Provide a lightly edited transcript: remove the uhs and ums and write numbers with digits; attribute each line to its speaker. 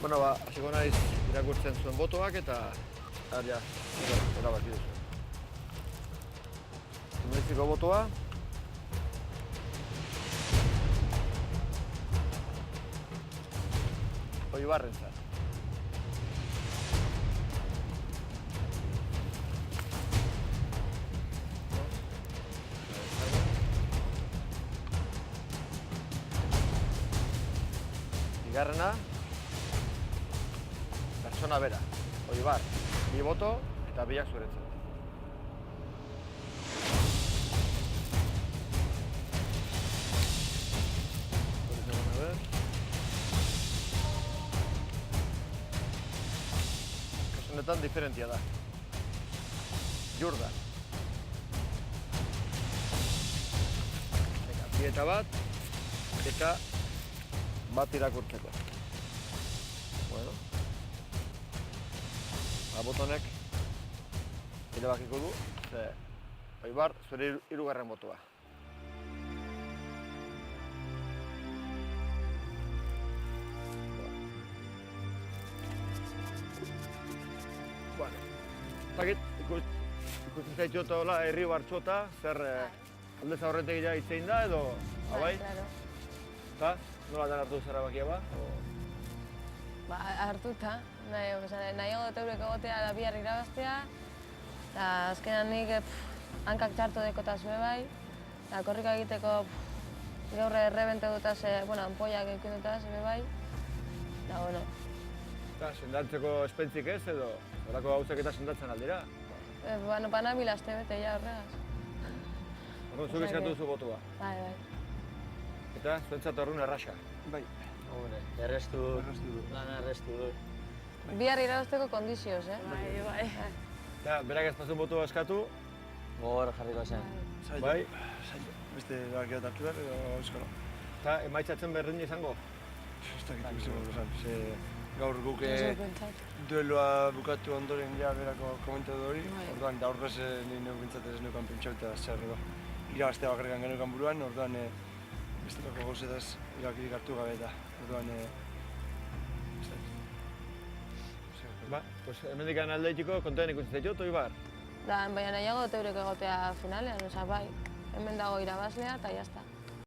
Speaker 1: Bueno, hasiko naiz irakurtzen zuen botoak eta ja, erabaki duzu. Lehenbiziko botoa. Oibarrentzat. Bigarrena, pertsona bera, Oibar, 2 boto eta 2 zuretzat. Kasu honetan diferentia da. Jordan. Bi eta bat irakurtzeko. Bueno. Botonek erabakiko du, ze Oibar, zure 3. botoa. Bueno, ikusten zaitut hola herri bartxota, zer aldez aurretegia hitzein da edo, abai?
Speaker 2: Claro.
Speaker 1: Eta, nola dan hartu zer erabakia ba?
Speaker 2: Hartuta, nahiago dut eurek egotea da bihar irabaztea, eta azkenan nik hankak txarto dekota zue bai, eta korrika egiteko gaur errebente dutaz, ampoiak eukin dutaz, bai, eta bueno.
Speaker 1: Eta, sendatzeko espentzik ez edo, horako gauzak eta sendatzen aldira?
Speaker 2: Banabil aste bete ja horregaz.
Speaker 1: Orduan, zuk eskatu duzu botua.
Speaker 2: Bai.
Speaker 1: Eta, zuentzat horren erraxa.
Speaker 3: Bai.
Speaker 4: Errestu du.
Speaker 2: Bihar irabazteko kondizioz,
Speaker 3: Bai.
Speaker 1: Eta, berak ez pasuen botua eskatu.
Speaker 4: Gogor jarriko zen.
Speaker 1: Bai.
Speaker 3: Beste erabaki bat hartu behar, edo euskalo.
Speaker 1: Eta, emaitzatzen berdin izango?
Speaker 3: Ez dakit bizimo esan. Gaur guk dueloa bukatu ondoren ja berako komentatu hori. Orduan, da horrez nire neu bintzat ez neukan pentsau eta zer irabaztea bakarrikan geneukan buruan. Orduan, bestelako gauzetaz irabakirik hartu gabe eta. Orduan,
Speaker 1: Pues hemendik aldeitiko kontaden ikusten zaitut, Oibar?
Speaker 2: Baina nahiago dut eurek egotea finalean, bai, hemen dago irabazlea eta jazta.